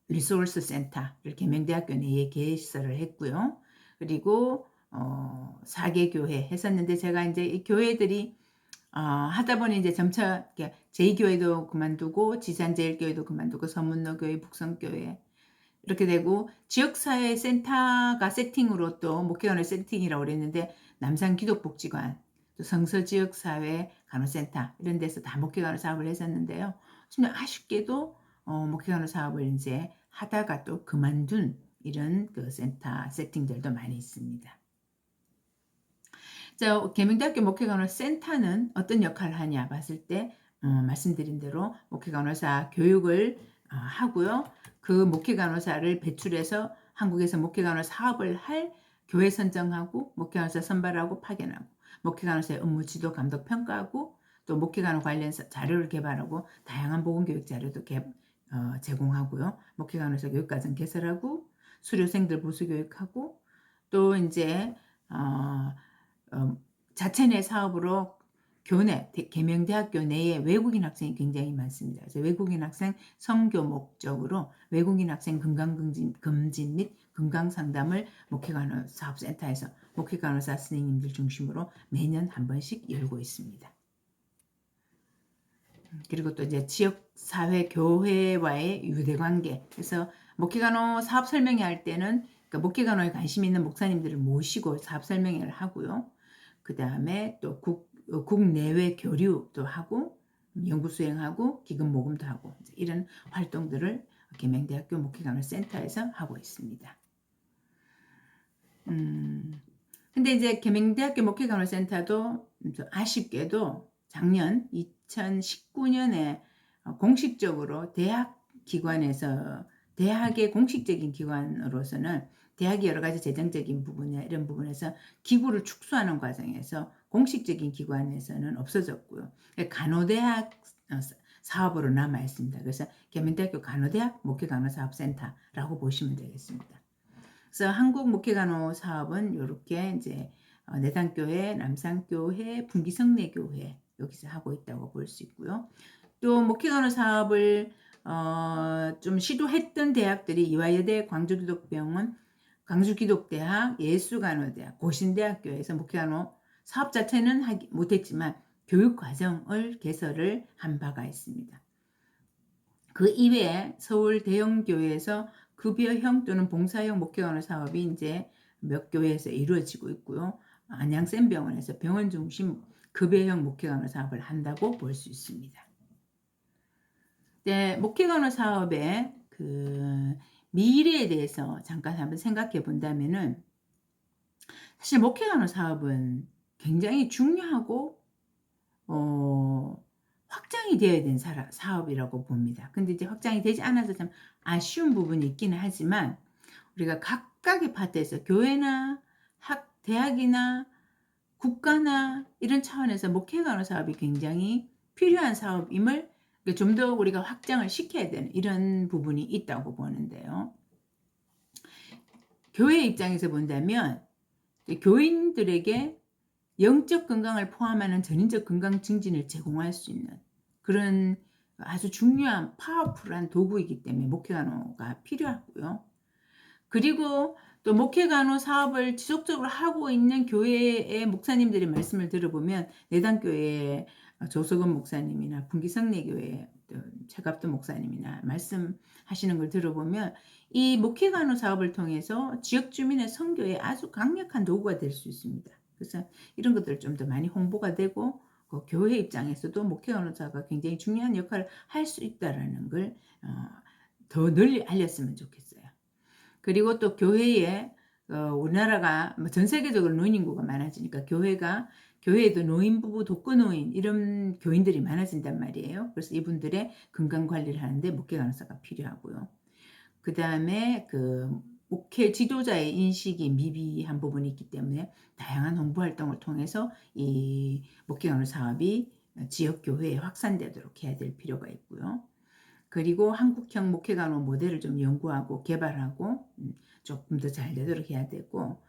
리소스 센터를 계명대학교 내에 개설을 했고요. 그리고 4개 교회 했었는데 제가 이제 이 교회들이 하다 보니 이제 점차 제2교회도 그만두고 지산제일교회도 그만두고 서문로교회, 북성교회 이렇게 되고 지역사회 센터가 세팅으로 또 목회간호 세팅이라고 그랬는데 남산기독복지관 또 성서지역사회 간호센터 이런 데서 다 목회간호 사업을 했었는데요. 좀 아쉽게도 목회간호 사업을 이제 하다가 또 그만둔 이런 그 센터 세팅들도 많이 있습니다. 자, 계명대학교 목회간호센터는 어떤 역할을 하냐 봤을 때 말씀드린 대로 목회간호사 교육을 하고요. 그 목회간호사를 배출해서 한국에서 목회간호 사업을 할 교회 선정하고 목회간호사 선발하고 파견하고 목회간호사의 업무 지도 감독 평가하고 또 목회간호 관련 자료를 개발하고 다양한 보건교육 자료도 제공하고요. 목회간호사 교육과정 개설하고 수료생들 보수교육하고 또 이제 자체 내 사업으로 교내, 계명대학교 내에 외국인 학생이 굉장히 많습니다. 그래서 외국인 학생 선교 목적으로 외국인 학생 건강검진 및 건강상담을 목회간호 사업센터에서 목회간호사 선생님들 중심으로 매년 한 번씩 열고 있습니다. 그리고 또 이제 지역사회 교회와의 유대관계. 그래서 목회간호 사업 설명회 할 때는 그러니까 목회간호에 관심 있는 목사님들을 모시고 사업 설명회를 하고요. 그 다음에 또 국내외 교류도 하고 연구 수행하고 기금 모금도 하고 이런 활동들을 계명대학교 목회간호센터에서 하고 있습니다. 근데 이제 계명대학교 목회간호센터도 아쉽게도 작년 2019년에 공식적으로 대학의 공식적인 기관으로서는 대학이 여러 가지 재정적인 부분이나 이런 부분에서 기구를 축소하는 과정에서 공식적인 기관에서는 없어졌고요. 간호대학 사업으로 남아 있습니다. 그래서 계명대학교 간호대학 목회간호사업센터라고 보시면 되겠습니다. 그래서 한국 목회간호 사업은 이렇게 이제 내단교회, 남산교회, 분기성내교회 여기서 하고 있다고 볼 수 있고요. 또 목회간호 사업을 좀 시도했던 대학들이 이화여대, 광주기독병원, 광주기독대학, 예수간호대학, 고신대학교에서 목회간호 사업 자체는 하지 못했지만 교육과정을 개설을 한 바가 있습니다. 그 이외에 서울 대형교회에서 급여형 또는 봉사형 목회간호 사업이 이제 몇 교회에서 이루어지고 있고요. 안양센병원에서 병원 중심 급여형 목회간호 사업을 한다고 볼 수 있습니다. 네, 목회간호 사업의 그 미래에 대해서 잠깐 한번 생각해 본다면은 사실 목회간호 사업은 굉장히 중요하고 확장이 되어야 되는 사업이라고 봅니다. 근데 이제 확장이 되지 않아서 참 아쉬운 부분이 있기는 하지만 우리가 각각의 파트에서 교회나 대학이나 국가나 이런 차원에서 목회간호 사업이 굉장히 필요한 사업임을 좀 더 우리가 확장을 시켜야 되는 이런 부분이 있다고 보는데요. 교회 입장에서 본다면 교인들에게 영적 건강을 포함하는 전인적 건강 증진을 제공할 수 있는 그런 아주 중요한 파워풀한 도구이기 때문에 목회간호가 필요하고요. 그리고 또 목회간호 사업을 지속적으로 하고 있는 교회의 목사님들의 말씀을 들어보면 내단교회의 조석원 목사님이나 분기성내교회의 최갑도 목사님이나 말씀하시는 걸 들어보면 이 목회간호 사업을 통해서 지역 주민의 선교에 아주 강력한 도구가 될 수 있습니다. 그래서 이런 것들 좀 더 많이 홍보가 되고 그 교회 입장에서도 목회간호사가 굉장히 중요한 역할을 할 수 있다는 걸 더 널리 알렸으면 좋겠어요. 그리고 또 교회에 우리나라가 전 세계적으로 노인 인구가 많아지니까 교회에도 노인 부부, 독거노인 이런 교인들이 많아진단 말이에요. 그래서 이분들의 건강 관리를 하는데 목회간호사가 필요하고요. 그 다음에 목회 지도자의 인식이 미비한 부분이 있기 때문에 다양한 홍보 활동을 통해서 이 목회간호 사업이 지역 교회에 확산되도록 해야 될 필요가 있고요. 그리고 한국형 목회간호 모델을 좀 연구하고 개발하고 조금 더 잘 되도록 해야 되고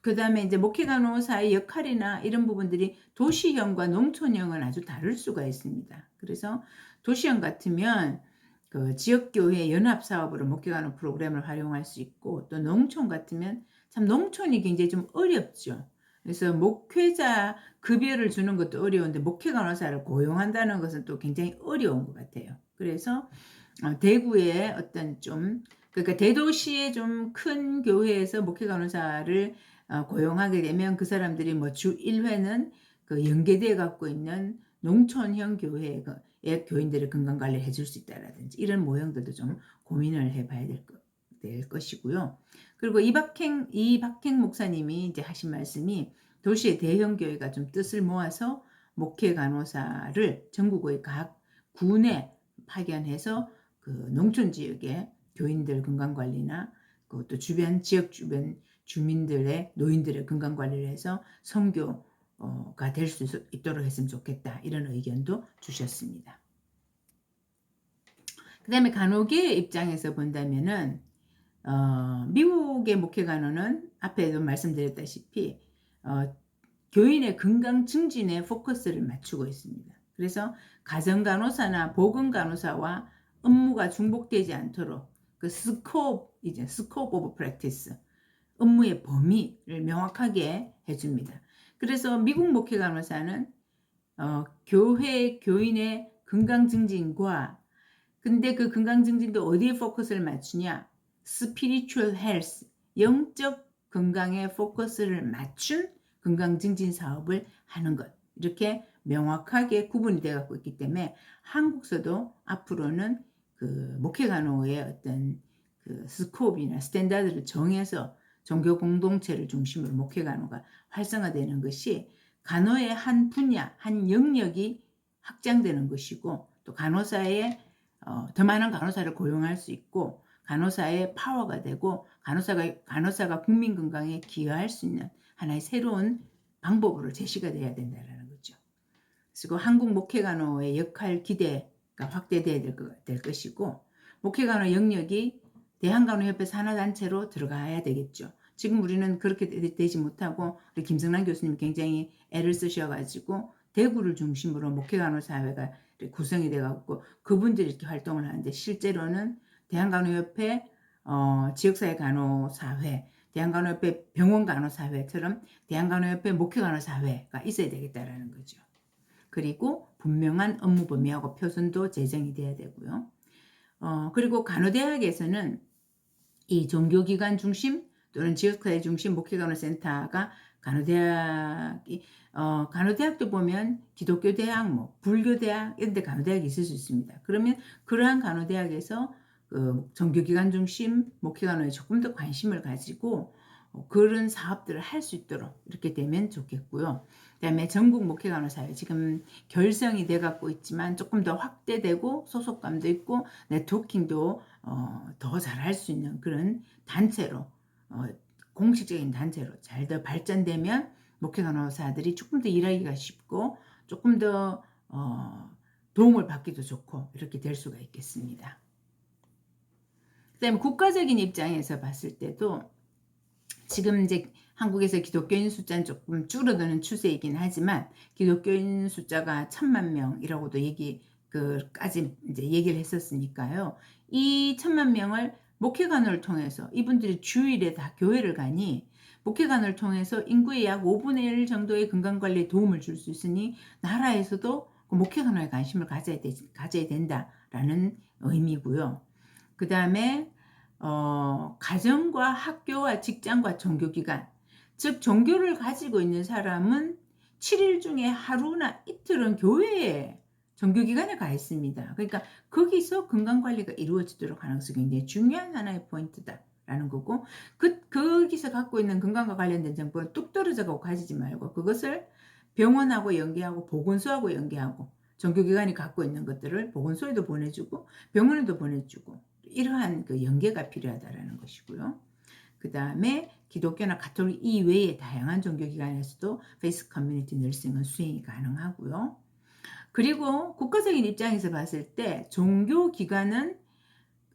그 다음에 이제 목회간호사의 역할이나 이런 부분들이 도시형과 농촌형은 아주 다를 수가 있습니다. 그래서 도시형 같으면 그 지역교회 연합사업으로 목회간호 프로그램을 활용할 수 있고 또 농촌 같으면 참 농촌이 굉장히 좀 어렵죠. 그래서 목회자 급여를 주는 것도 어려운데 목회간호사를 고용한다는 것은 또 굉장히 어려운 것 같아요. 그래서 대구의 어떤 그러니까 대도시의 좀 큰 교회에서 목회간호사를 고용하게 되면 그 사람들이 뭐 주 1회는 그 연계되어 갖고 있는 농촌형 교회의 교인들의 건강관리를 해줄 수 있다라든지 이런 모형들도 좀 고민을 해봐야 될 것이고요. 그리고 이박행 목사님이 이제 하신 말씀이 도시의 대형 교회가 좀 뜻을 모아서 목회간호사를 전국의 각 군에 파견해서 그 농촌 지역의 교인들 건강관리나 그 그것도 주변 지역 주변 주민들의 노인들의 건강 관리를 해서 선교가 될 수 있도록 했으면 좋겠다. 이런 의견도 주셨습니다. 그 다음에 간호계의 입장에서 본다면은 미국의 목회간호는 앞에도 말씀드렸다시피 교인의 건강 증진에 포커스를 맞추고 있습니다. 그래서 가정간호사나 보건간호사와 업무가 중복되지 않도록 그 스코프 오브 프랙티스, 업무의 범위를 명확하게 해줍니다. 그래서 미국 목회간호사는 교회 교인의 건강 증진과 근데 그 건강 증진도 어디에 포커스를 맞추냐? spiritual health, 영적 건강에 포커스를 맞춘 건강 증진 사업을 하는 것. 이렇게 명확하게 구분이 되어 갖고 있기 때문에 한국서도 앞으로는 그 목회간호의 어떤 그 스코프나 스탠다드를 정해서 종교 공동체를 중심으로 목회간호가 활성화되는 것이 간호의 한 분야, 한 영역이 확장되는 것이고 또 간호사의 더 많은 간호사를 고용할 수 있고 간호사의 파워가 되고 간호사가 국민 건강에 기여할 수 있는 하나의 새로운 방법으로 제시가 돼야 된다는 거죠. 그리고 한국 목회간호의 역할 기대가 확대돼야 될 것이고 목회간호 영역이 대한간호협회 산하단체로 들어가야 되겠죠. 지금 우리는 그렇게 되지 못하고 우리 김성란 교수님 굉장히 애를 쓰셔가지고 대구를 중심으로 목회간호사회가 구성이 돼갖고 그분들이 이렇게 활동을 하는데 실제로는 대한간호협회 지역사회 간호사회, 대한간호협회 병원간호사회처럼 대한간호협회 목회간호사회가 있어야 되겠다라는 거죠. 그리고 분명한 업무 범위하고 표준도 제정이 돼야 되고요. 그리고 간호대학에서는 이 종교기관 중심 또는 지역사회 중심 목회간호센터가 간호대학도 보면 기독교 대학, 뭐 불교 대학 이런 데 간호대학이 있을 수 있습니다. 그러면 그러한 간호대학에서 그 종교기관 중심 목회간호에 조금 더 관심을 가지고 그런 사업들을 할 수 있도록 이렇게 되면 좋겠고요. 그다음에 전국 목회간호사회 지금 결성이 돼 갖고 있지만 조금 더 확대되고 소속감도 있고 네트워킹도 더 잘할 수 있는 그런 단체로 공식적인 단체로 잘 더 발전되면 목회간호사들이 조금 더 일하기가 쉽고 조금 더 도움을 받기도 좋고 이렇게 될 수가 있겠습니다. 그다음에 국가적인 입장에서 봤을 때도 지금 이제 한국에서 기독교인 숫자는 조금 줄어드는 추세이긴 하지만 기독교인 숫자가 1,000만 명이라고도 까지 이제 얘기를 했었으니까요. 이 1,000만 명을 목회간호를 통해서 이분들이 주일에 다 교회를 가니 목회간호를 통해서 인구의 약 5분의 1 정도의 건강관리에 도움을 줄 수 있으니 나라에서도 그 목회간호에 관심을 가져야 된다라는 의미고요. 그 다음에 가정과 학교와 직장과 종교기관, 즉 종교를 가지고 있는 사람은 7일 중에 하루나 이틀은 교회에 종교기관에 가 있습니다. 그러니까 거기서 건강관리가 이루어지도록 하는 것이 굉장히 중요한 하나의 포인트다라는 거고 거기서 갖고 있는 건강과 관련된 정보를 뚝 떨어져가고 가지지 말고 그것을 병원하고 연계하고 보건소하고 연계하고 종교기관이 갖고 있는 것들을 보건소에도 보내주고 병원에도 보내주고 이러한 그 연계가 필요하다라는 것이고요. 그 다음에 기독교나 가톨릭 이외의 다양한 종교기관에서도 페이스 커뮤니티 널싱은 수행이 가능하고요. 그리고 국가적인 입장에서 봤을 때 종교기관은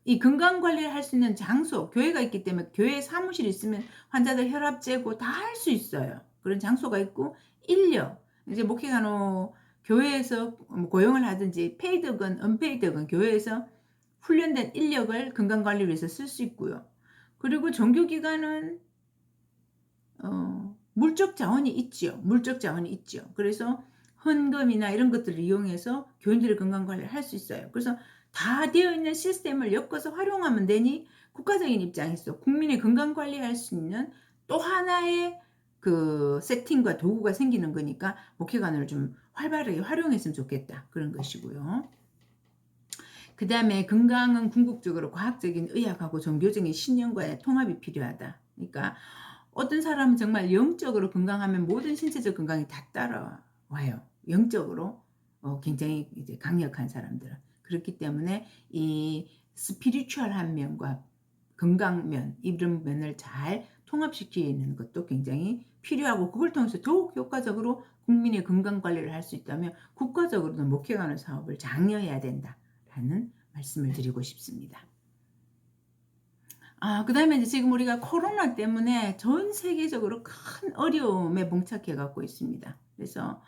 이 건강관리를 할 수 있는 장소, 교회가 있기 때문에 교회 사무실이 있으면 환자들 혈압 재고 다 할 수 있어요. 그런 장소가 있고 인력, 이제 목회간호 교회에서 고용을 하든지 페이드건 언페이드건 교회에서 훈련된 인력을 건강관리를 위해서 쓸 수 있고요. 그리고 종교기관은 물적 자원이 있지요. 물적 자원이 있죠. 그래서 헌금이나 이런 것들을 이용해서 교인들의 건강관리를 할 수 있어요. 그래서 다 되어 있는 시스템을 엮어서 활용하면 되니 국가적인 입장에서 국민의 건강관리할 수 있는 또 하나의 그 세팅과 도구가 생기는 거니까 목회관을 좀 활발하게 활용했으면 좋겠다. 그런 것이고요. 그 다음에 건강은 궁극적으로 과학적인 의학하고 종교적인 신념과의 통합이 필요하다. 그러니까 어떤 사람은 정말 영적으로 건강하면 모든 신체적 건강이 다 따라와요. 영적으로 굉장히 이제 강력한 사람들은. 그렇기 때문에 이 스피리추얼한 면과 건강면 이런 면을 잘 통합시키는 것도 굉장히 필요하고 그걸 통해서 더욱 효과적으로 국민의 건강 관리를 할 수 있다면 국가적으로도 목회관의 사업을 장려해야 된다라는 말씀을 드리고 싶습니다. 그다음에 이제 지금 우리가 코로나 때문에 전 세계적으로 큰 어려움에 봉착해 갖고 있습니다. 그래서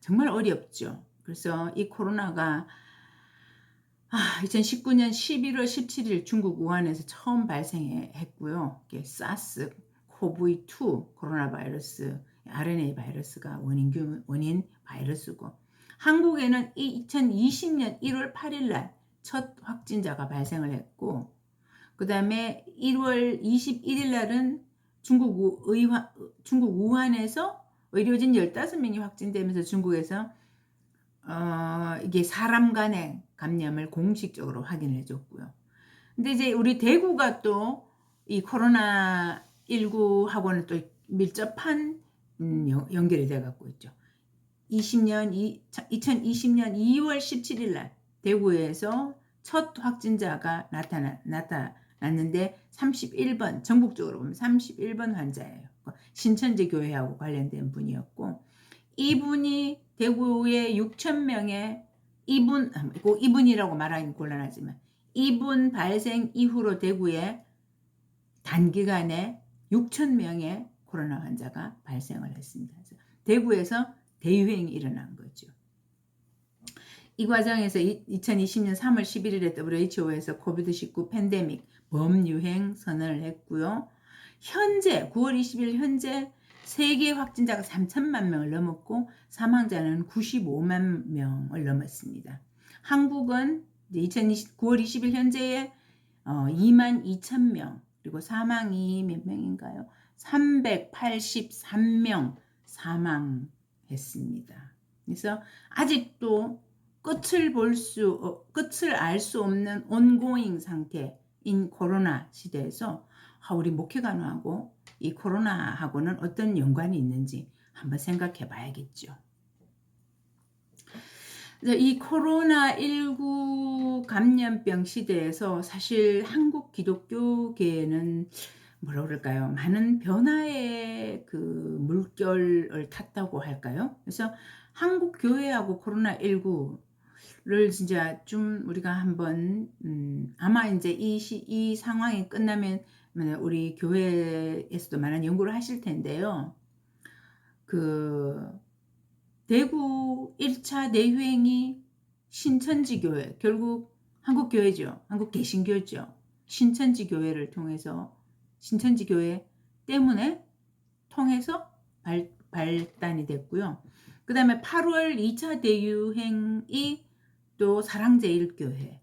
정말 어렵죠. 그래서 이 코로나가 2019년 11월 17일 중국 우한에서 처음 발생했고요. 이게 사스 코브이2 코로나 바이러스 RNA 바이러스가 원인 바이러스고 한국에는 2020년 1월 8일 날 첫 확진자가 발생을 했고 그 다음에 1월 21일 날은 중국 우한에서 의료진 15명이 확진되면서 중국에서 이게 사람 간의 감염을 공식적으로 확인해 줬고요. 근데 이제 우리 대구가 또 이 코로나19하고는 또 밀접한 연결이 돼 갖고 있죠. 2020년 2월 17일 날 대구에서 첫 확진자가 나타났는데 31번 전국적으로 보면 31번 환자예요. 신천지 교회하고 관련된 분이었고 이분이 대구의 6,000명의 이분이라고 말하기는 곤란하지만 이분 발생 이후로 대구에 단기간에 6,000명의 코로나 환자가 발생을 했습니다. 그래서 대구에서 대유행이 일어난 거죠. 이 과정에서 2020년 3월 11일에 WHO에서 코비드-19 팬데믹 범유행 선언을 했고요. 현재 9월 20일 현재 세계 확진자가 3천만 명을 넘었고 사망자는 95만 명을 넘었습니다. 한국은 9월 20일 현재에 2만 2천 명 그리고 사망이 몇 명인가요? 383명 사망했습니다. 그래서 아직도 끝을 알 수 없는 온고잉 상태인 코로나 시대에서 우리 목회관하고 이 코로나하고는 어떤 연관이 있는지 한번 생각해 봐야겠죠. 이 코로나19 감염병 시대에서 사실 한국 기독교계에는 뭐라 그럴까요? 많은 변화의 그 물결을 탔다고 할까요? 그래서 한국 교회하고 코로나19를 진짜 좀 우리가 한번 아마 이제 이 상황이 끝나면 우리 교회에서도 많은 연구를 하실 텐데요. 그 대구 1차 내유행이 신천지 교회, 결국 한국 교회죠. 한국 개신교죠. 신천지 교회를 통해서 신천지 교회 때문에 통해서 발단이 됐고요. 그 다음에 8월 2차 대유행이 또 사랑제일교회의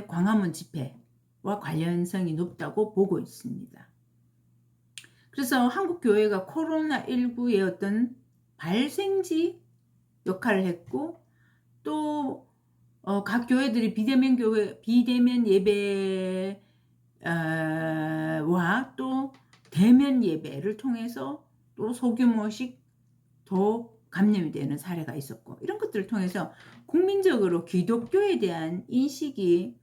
광화문 집회와 관련성이 높다고 보고 있습니다. 그래서 한국 교회가 코로나19의 어떤 발생지 역할을 했고 또 각 교회들이 비대면 예배와 또 대면 예배를 통해서 또 소규모씩 더 감염이 되는 사례가 있었고 이런 것들을 통해서 국민적으로 기독교에 대한 인식이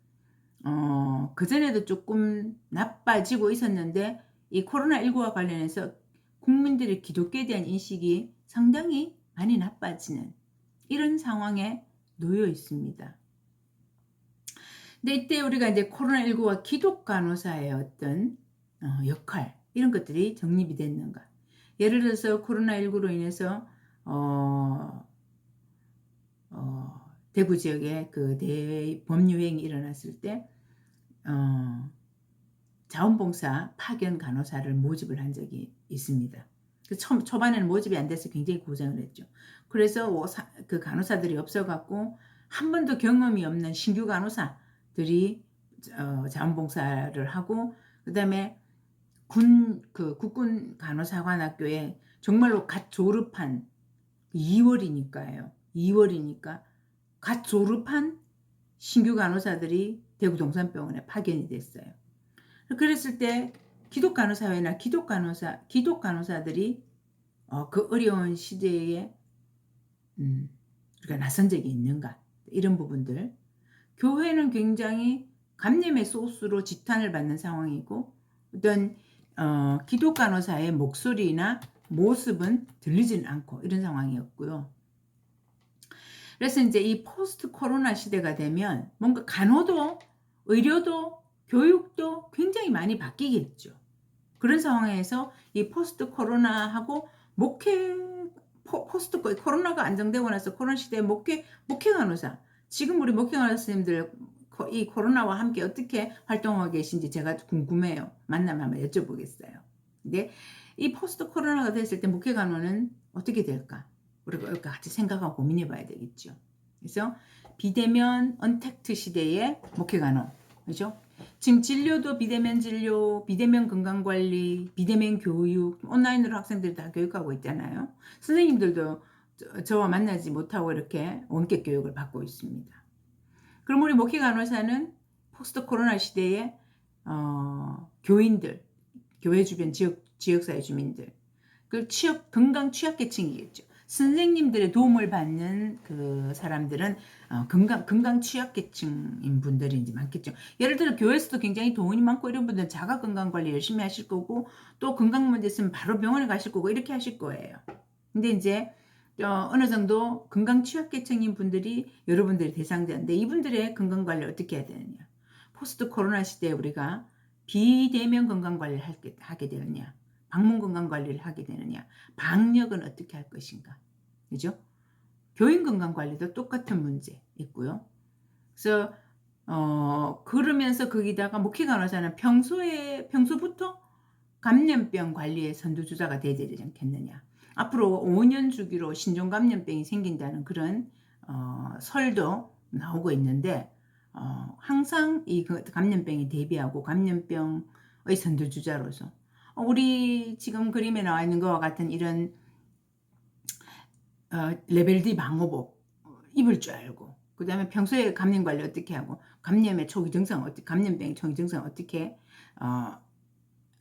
그전에도 조금 나빠지고 있었는데 이 코로나19와 관련해서 국민들의 기독교에 대한 인식이 상당히 많이 나빠지는 이런 상황에 놓여 있습니다. 근데 이때 우리가 이제 코로나19와 기독 간호사의 어떤 역할 이런 것들이 정립이 됐는가? 예를 들어서 코로나19로 인해서 대구 지역에 그 범유행이 일어났을 때 자원봉사 파견 간호사를 모집을 한 적이 있습니다. 초반에는 모집이 안 돼서 굉장히 고생을 했죠. 그래서 그 간호사들이 없어갖고 한 번도 경험이 없는 신규 간호사들이 자원봉사를 하고 그 다음에 국군 간호사관학교에 정말로 갓 졸업한 2월이니까 갓 졸업한 신규 간호사들이 대구 동산병원에 파견이 됐어요. 그랬을 때 기독 간호사회나 기독 간호사들이 그 어려운 시대에 우리가 나선 적이 있는가 이런 부분들 교회는 굉장히 감염의 소스로 지탄을 받는 상황이고 어떤 기독 간호사의 목소리나 모습은 들리지는 않고 이런 상황이었고요. 그래서 이제 이 포스트 코로나 시대가 되면 뭔가 간호도 의료도 교육도 굉장히 많이 바뀌겠죠. 그런 상황에서 이 포스트 코로나하고 포스트 코로나가 안정되고 나서 코로나 시대에 목회 간호사, 지금 우리 목회 간호사 선생님들 이 코로나와 함께 어떻게 활동하고 계신지 제가 궁금해요. 만나면 한번 여쭤보겠어요. 근데 이 포스트 코로나가 됐을 때 목회 간호는 어떻게 될까? 우리가 같이 생각하고 고민해 봐야 되겠죠. 그래서 비대면 언택트 시대의 목회 간호, 그죠? 지금 진료도 비대면 진료, 비대면 건강관리, 비대면 교육, 온라인으로 학생들이 다 교육하고 있잖아요. 선생님들도 저와 만나지 못하고 이렇게 원격 교육을 받고 있습니다. 그럼 우리 목회 간호사는 포스트 코로나 시대에 교인들, 교회 주변 지역사회 주민들, 그 건강 취약계층이겠죠. 선생님들의 도움을 받는 그 사람들은 건강 취약계층인 분들이 이제 많겠죠. 예를 들어 교회에서도 굉장히 돈이 많고 이런 분들은 자가 건강 관리 열심히 하실 거고 또 건강 문제 있으면 바로 병원에 가실 거고 이렇게 하실 거예요. 근데 이제 어느 정도 건강 취약계층인 분들이 여러분들이 대상자인데 이분들의 건강 관리를 어떻게 해야 되느냐. 포스트 코로나 시대에 우리가 비대면 건강 관리를 하게 되느냐. 방문 건강 관리를 하게 되느냐. 방역은 어떻게 할 것인가. 그죠? 교인 건강 관리도 똑같은 문제 있고요. 그래서 그러면서 거기다가 목회 간호사는 평소부터 감염병 관리의 선두주자가 돼야 되지 않겠느냐. 앞으로 5년 주기로 신종 감염병이 생긴다는 그런 설도 나오고 있는데 항상 이 감염병에 대비하고 감염병의 선두주자로서 우리 지금 그림에 나와 있는 것과 같은 이런 레벨 D 방호복 입을 줄 알고 그 다음에 평소에 감염 관리 어떻게 하고 감염의 초기 증상 감염병의 초기 증상 어떻게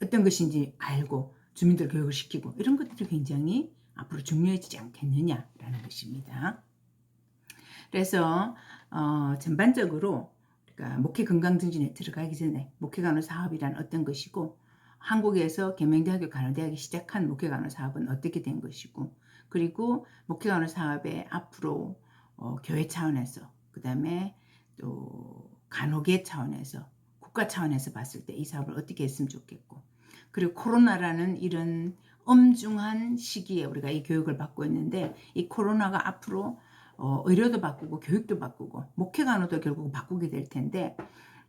어떤 것인지 알고 주민들 교육을 시키고 이런 것들이 굉장히 앞으로 중요해지지 않겠느냐라는 것입니다. 그래서 전반적으로 그러니까 목회 건강증진에 들어가기 전에 목회 간호 사업이란 어떤 것이고 한국에서 계명대학교 간호대학이 시작한 목회 간호 사업은 어떻게 된 것이고 그리고 목회 간호 사업에 앞으로 교회 차원에서 그 다음에 또 간호계 차원에서 국가 차원에서 봤을 때 이 사업을 어떻게 했으면 좋겠고 그리고 코로나라는 이런 엄중한 시기에 우리가 이 교육을 받고 있는데 이 코로나가 앞으로 의료도 바꾸고 교육도 바꾸고 목회 간호도 결국 바꾸게 될 텐데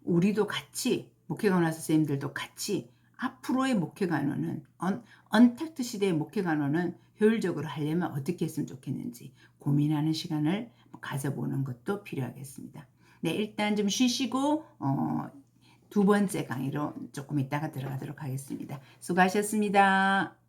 우리도 같이 목회 간호사 선생님들도 같이 앞으로의 목회 간호는 언택트 시대의 목회 간호는 효율적으로 하려면 어떻게 했으면 좋겠는지 고민하는 시간을 가져보는 것도 필요하겠습니다. 네, 일단 좀 쉬시고 두 번째 강의로 조금 이따가 들어가도록 하겠습니다. 수고하셨습니다.